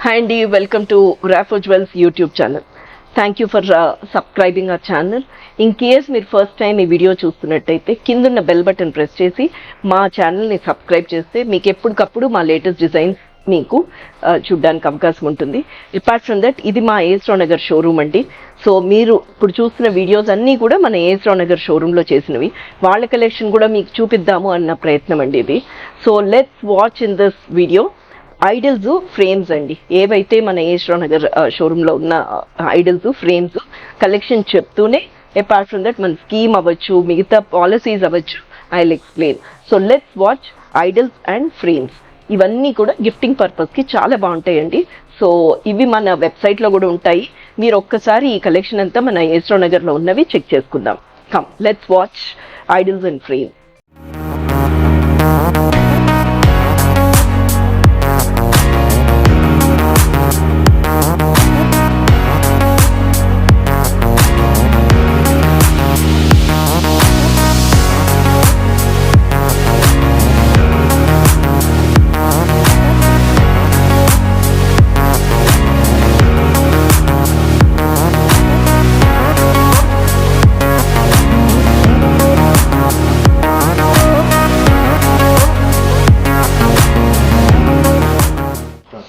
Hi Andy, welcome to Raffo Jewels YouTube channel. Thank you for subscribing our channel. In case మీరు first time ఈ video చూస్తున్నట్టయితే కిందున్న bell button press చేసి మా ఛానల్ని subscribe చేస్తే మీకు ఎప్పటికప్పుడు మా లేటెస్ట్ డిజైన్స్ మీకు చూడడానికి అవకాశం ఉంటుంది. అపార్ట్ ఫ్రమ్ దట్ ఇది మా ఏస్రావు నగర్ షోరూమ్ అండి. సో మీరు ఇప్పుడు చూస్తున్న వీడియోస్ అన్నీ కూడా మన ఏస్రావు నగర్ షోరూంలో చేసినవి. వాళ్ళ కలెక్షన్ కూడా మీకు చూపిద్దాము అన్న ప్రయత్నం అండి ఇది. So let's watch in this video idols frames అండి. ఏవైతే మన ఏస్రావు నగర్ షోరూంలో ఉన్న ఐడల్స్ ఫ్రేమ్స్ కలెక్షన్ చెప్తూనే అపార్ట్ ఫ్రమ్ దట్ మన స్కీమ్ అవ్వచ్చు, మిగతా పాలసీస్ అవ్వచ్చు, I will explain. So let's watch idols and frames. ఇవన్నీ కూడా గిఫ్టింగ్ పర్పస్కి చాలా బాగుంటాయండి. సో ఇవి మన వెబ్సైట్లో కూడా ఉంటాయి. మీరు ఒక్కసారి ఈ కలెక్షన్ అంతా మన ఏస్రావు నగర్లో ఉన్నవి చెక్ చేసుకుందాం. Come let's watch idols and frames.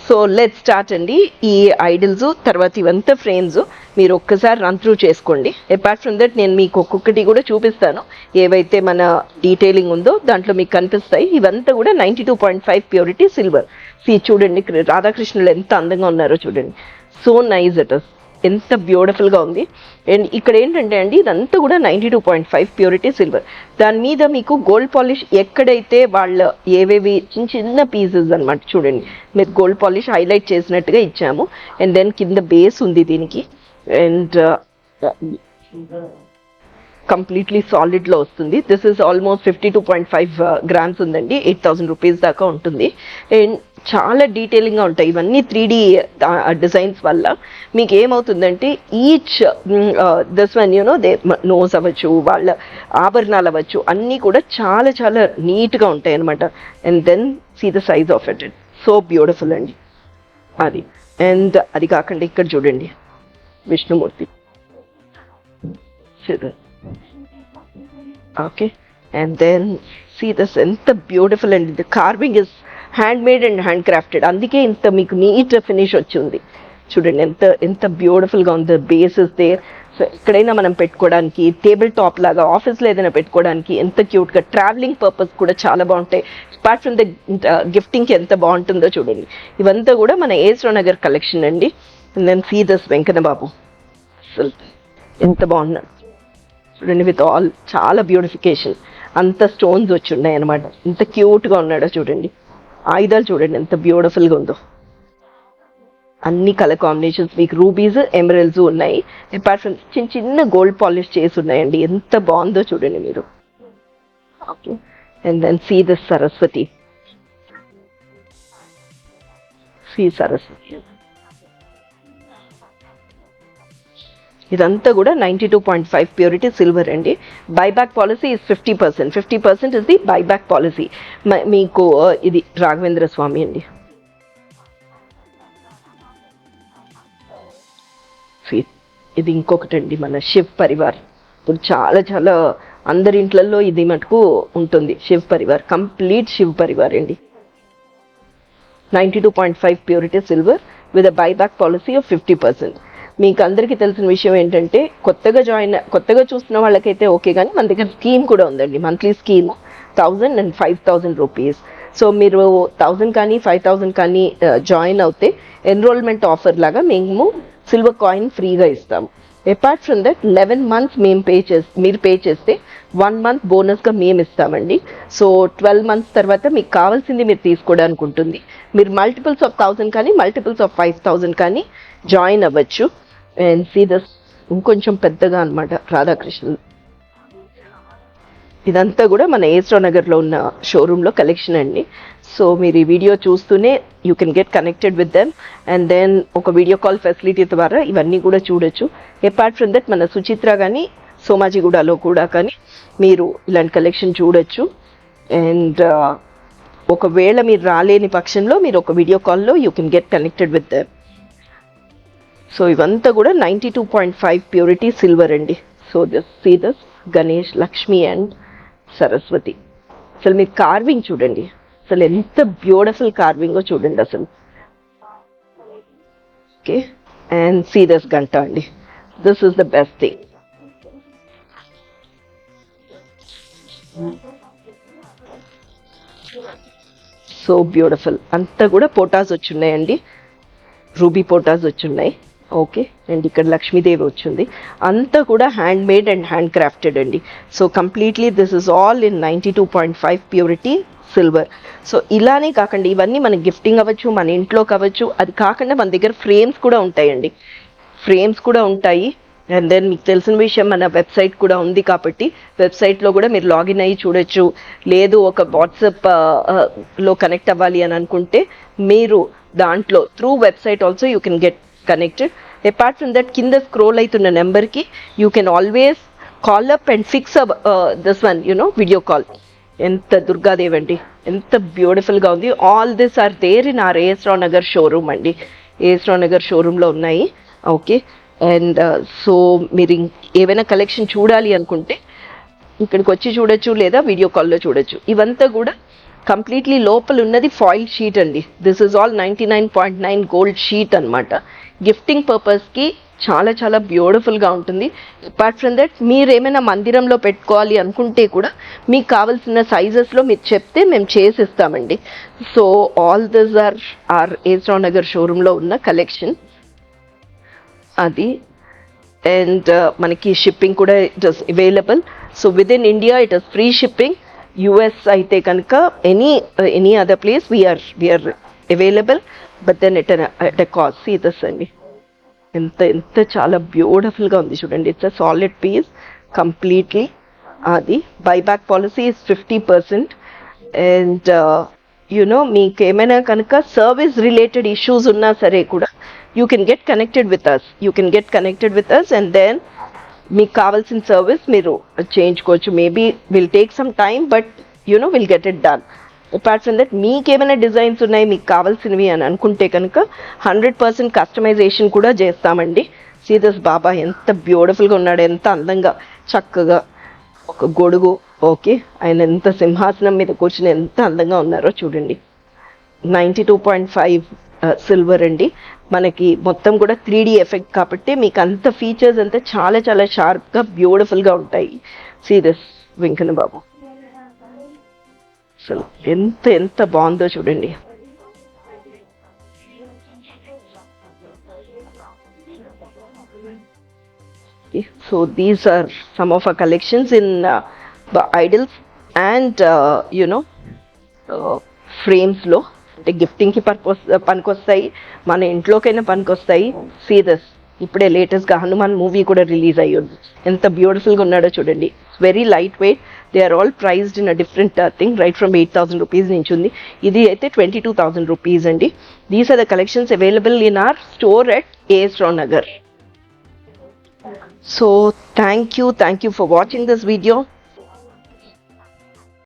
So let's start అండి. ఈ ఐడల్స్ తర్వాత ఇవంతా ఫ్రేమ్స్ మీరు ఒక్కసారి రన్ త్రూ చేసుకోండి. అపార్ట్ ఫ్రమ్ దట్ నేను మీకు ఒక్కొక్కటి కూడా చూపిస్తాను. ఏవైతే మన డీటెయిలింగ్ ఉందో దాంట్లో మీకు కనిపిస్తాయి. ఇవంతా కూడా 92.5 ప్యూరిటీ సిల్వర్. చూడండి రాధాకృష్ణులు ఎంత అందంగా ఉన్నారో చూడండి. సో నైస్ ఇట్ ఇస్, ఎంత బ్యూటిఫుల్గా ఉంది. అండ్ ఇక్కడ ఏంటంటే అండి ఇదంతా కూడా 92.5 ప్యూరిటీ సిల్వర్. దాని మీద మీకు గోల్డ్ పాలిష్ ఎక్కడైతే వాళ్ళ ఏవేవి చిన్న చిన్న పీసెస్ అనమాట. చూడండి మీరు గోల్డ్ పాలిష్ హైలైట్ చేసినట్టుగా ఇచ్చాము. అండ్ దెన్ కింద బేస్ ఉంది దీనికి. అండ్ కంప్లీట్లీ సాలిడ్లో వస్తుంది. దిస్ ఇస్ ఆల్మోస్ట్ 52.5 గ్రామ్స్ ఉందండి. 8,000 రూపీస్ దాకా ఉంటుంది. అండ్ చాలా డీటెయిలింగ్గా ఉంటాయి. ఇవన్నీ 3D డిజైన్స్ వల్ల మీకు ఏమవుతుందంటే each this one they nose అవ్వచ్చు, వాళ్ళ ఆభరణాలు అవ్వచ్చు, అన్నీ కూడా చాలా చాలా నీట్గా ఉంటాయి అనమాట. And then see the size of it, so beautiful అండి అది. అండ్ అది కాకుండా ఇక్కడ చూడండి Vishnumurthy. Okay, and then see this ఎంత బ్యూటిఫుల్ అండి. The carving is hand made and hand crafted. అందుకే ఇంత మీకు నీట్ ఫినిష్ వచ్చింది. చూడండి ఎంత ఎంత బ్యూటిఫుల్గా ఉంది. Bases there. సో ఎక్కడైనా మనం పెట్టుకోవడానికి, టేబుల్ టాప్ లాగా ఆఫీస్లో ఏదైనా పెట్టుకోవడానికి ఎంత క్యూట్గా, ట్రావెలింగ్ పర్పస్ కూడా చాలా బాగుంటాయి. అపార్ట్ ఫ్రమ్ ద గిఫ్టింగ్కి ఎంత బాగుంటుందో చూడండి. ఇవంతా కూడా మన ఏస్రావు నగర్ కలెక్షన్ అండి. And then see this Venkanna Babu అసలు ఎంత బాగున్నాడు చూడండి. విత్ ఆల్ చాలా బ్యూటిఫికేషన్, అంత స్టోన్స్ వచ్చి ఉన్నాయి అనమాట. ఎంత క్యూట్గా ఉన్నాడో చూడండి. ఆయుధాలు చూడండి ఎంత బ్యూటిఫుల్గా ఉందో. అన్ని కలర్ కాంబినేషన్స్, మీకు రూబీస్, ఎమరల్స్ ఉన్నాయి. అపార్ట్ ఫ్రమ్ చిన్న చిన్న గోల్డ్ పాలిష్ చేసి ఉన్నాయండి. ఎంత బాగుందో చూడండి మీరు. Okay, and then see this Saraswati. See Saraswati ఇదంతా కూడా 92.5 ప్యూరిటీ సిల్వర్ అండి. Buyback policy is 50%. 50% is the buyback policy. మీకు ఇది రాఘవేంద్ర స్వామి అండి. ఇది ఇంకొకటి అండి మన శివ్ పరివార్. ఇప్పుడు చాలా చాలా అందరి ఇంట్లలో ఇది మటుకు ఉంటుంది. శివ్ పరివార్, కంప్లీట్ శివ్ పరివార్ అండి. 92.5 purity silver with a buyback policy of 50%. మీకు అందరికీ తెలిసిన విషయం ఏంటంటే కొత్తగా చూస్తున్న వాళ్ళకైతే ఓకే, కానీ మన దగ్గర స్కీమ్ కూడా ఉందండి. Monthly scheme 1,000 and 5,000 rupees. So మీరు 1,000 కానీ 5,000 కానీ జాయిన్ అవుతే ఎన్రోల్మెంట్ ఆఫర్ లాగా మేము సిల్వర్ కాయిన్ ఫ్రీగా ఇస్తాము. అపార్ట్ ఫ్రమ్ దట్ 11 months మీరు పే చేస్తే 1 month బోనస్గా మేము ఇస్తామండి. సో 12 months తర్వాత మీకు కావాల్సింది మీరు తీసుకోవడానికి ఉంటుంది. మీరు మల్టిపుల్స్ ఆఫ్ 1,000 కానీ మల్టిపుల్స్ ఆఫ్ 5,000 కానీ జాయిన్ అవ్వచ్చు. అండ్ సీ దస్ ఇంకొంచెం పెద్దగా అనమాట రాధాకృష్ణులు. ఇదంతా కూడా మన ఏస్రావు నగర్లో ఉన్న షోరూంలో కలెక్షన్ అండి. సో మీరు ఈ వీడియో చూస్తూనే you can get connected with them. And then ఒక వీడియో కాల్ ఫెసిలిటీ ద్వారా ఇవన్నీ కూడా చూడొచ్చు. అపార్ట్ ఫ్రమ్ దట్ మన సుచిత్ర కానీ సోమాజిగూడలో కూడా కానీ మీరు ఇలాంటి కలెక్షన్ చూడొచ్చు. అండ్ ఒకవేళ మీరు రాలేని పక్షంలో మీరు ఒక వీడియో కాల్లో you can get connected with them. So ఇవంతా కూడా 92.5 ప్యూరిటీ సిల్వర్ అండి. So see this Ganesh, Lakshmi and Saraswati. అసలు మీరు కార్వింగ్ చూడండి, అసలు ఎంత బ్యూటిఫుల్ కార్వింగో చూడండి అసలు. ఓకే, అండ్ సీ దిస్ గంట అండి. This is the best thing. So beautiful. అంతా కూడా పోటాస్ వచ్చున్నాయండి, రూబీ పోటాస్ వచ్చున్నాయి. ఓకే, అండ్ ఇక్కడ లక్ష్మీదేవి వచ్చింది. అంతా కూడా hand made and hand crafted అండి. So completely this is all in 92.5 purity silver. So ఇలానే కాకుండా ఇవన్నీ మన గిఫ్టింగ్ అవ్వచ్చు, మన ఇంట్లో కావచ్చు. అది కాకుండా మన దగ్గర ఫ్రేమ్స్ కూడా ఉంటాయండి, ఫ్రేమ్స్ కూడా ఉంటాయి. అండ్ దెన్ మీకు తెలిసిన విషయం, మన వెబ్సైట్ కూడా ఉంది కాబట్టి వెబ్సైట్లో కూడా మీరు లాగిన్ అయ్యి చూడొచ్చు. లేదు ఒక వాట్సాప్ లో కనెక్ట్ అవ్వాలి అని అనుకుంటే మీరు దాంట్లో through website also you can get connected. Apart from that కింద స్క్రోల్ అవుతున్న నెంబర్కి you can always call up and fix this one video call. ఎంత దుర్గాదేవి అండి, ఎంత బ్యూటిఫుల్గా ఉంది. All this are there in our as Rao Nagar showroom అండి. ఏఎస్ రావు నగర్ షోరూంలో ఉన్నాయి. ఓకే, అండ్ సో మీరు ఏవైనా కలెక్షన్ చూడాలి అనుకుంటే ఇక్కడికి వచ్చి చూడొచ్చు, లేదా వీడియో కాల్లో చూడొచ్చు. ఇవంతా కూడా కంప్లీట్లీ లోపల ఉన్నది ఫాయిల్ షీట్ అండి. This is all 99.9 gold sheet అనమాట. గిఫ్టింగ్ పర్పస్కి చాలా చాలా బ్యూటిఫుల్గా ఉంటుంది. అపార్ట్ ఫ్రమ్ దట్ మీరు ఏమైనా మందిరంలో పెట్టుకోవాలి అనుకుంటే కూడా మీకు కావాల్సిన సైజెస్లో మీరు చెప్తే మేము చేసిస్తామండి. So all this are as Rao Nagar షోరూంలో ఉన్న కలెక్షన్ అది. అండ్ మనకి షిప్పింగ్ కూడా it is available. So within India it is free shipping. US అయితే కనుక any other place we are available, but then at a cost. See this అండి, ఎంత చాలా బ్యూటిఫుల్గా ఉంది చూడండి. It's a solid piece completely. అది బైబ్యాక్ పాలసీ ఇస్ 50%. అండ్ మీకు ఏమైనా కనుక సర్వీస్ రిలేటెడ్ ఇష్యూస్ ఉన్నా సరే కూడా you can get connected with us and then మీకు కావాల్సిన సర్వీస్ మీరు చేయించుకోవచ్చు. Maybe will take some time, but will get it done. Apart from that మీకు ఏమైనా డిజైన్స్ ఉన్నాయి మీకు కావాల్సినవి అని అనుకుంటే కనుక 100% కస్టమైజేషన్ కూడా చేస్తామండి. సీ దిస్ బాబా ఎంత బ్యూటిఫుల్గా ఉన్నాడు, ఎంత అందంగా చక్కగా ఒక గొడుగు. ఓకే, ఆయన ఎంత సింహాసనం మీద కూర్చుని ఎంత అందంగా ఉన్నారో చూడండి. 92.5 సిల్వర్ అండి. మనకి మొత్తం కూడా 3D ఎఫెక్ట్ కాబట్టి మీకు అంత ఫీచర్స్ అంతా చాలా చాలా షార్ప్గా బ్యూటిఫుల్గా ఉంటాయి. సీ దిస్ వెంకన్న బాబు, అసలు ఎంత బాగుందో చూడండి. So these are some of our collections in idols and ఫ్రేమ్స్లో. అంటే గిఫ్టింగ్కి పనికొస్తాయి, మన ఇంట్లోకైనా పనికొస్తాయి. సీ దిస్, ఇప్పుడే లేటెస్ట్గా హనుమాన్ మూవీ కూడా రిలీజ్ అయ్యింది. ఎంత బ్యూటిఫుల్గా ఉన్నాడో చూడండి. Very light weight. They are all priced in a different thing. Right from 8,000 rupees నుంచి ఉంది. ఇది అయితే 22,000 రూపీస్ అండి. These are the collections available in our store at AS Rao Nagar. So thank you for watching this video.